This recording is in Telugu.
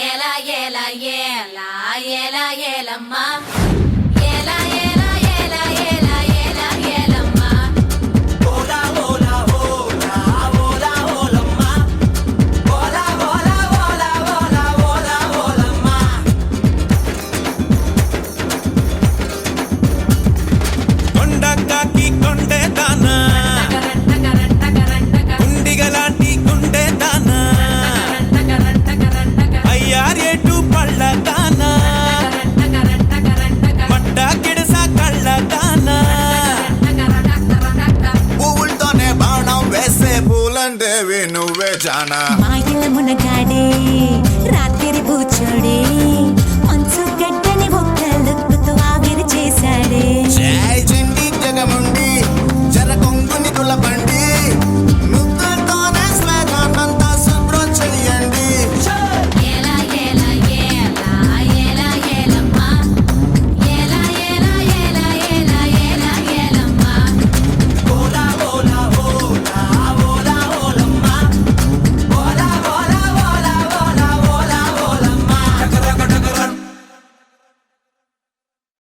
ఏలా ఏలా ఏలా ఏలా ఏలమ్మా ఏలా ఏలా ఏలా ఏలా ఏలా ఏలమ్మా ఓలా ఓలా ఓలా ఓలా ఓలమ్మా ఓలా ఓలా ఓలా ఓలా ఓలా ఓలమ్మా కొండకాకి కొండే దానా గుండిగలాంటి గుండె దానా అయ్యారేటు పళ్ళ దానా మట్ట గిడస కళ్ళ దానా పువ్వులతోనే బాణం వేసే పూలందేవి నువ్వే జానా మాయల మునగాడే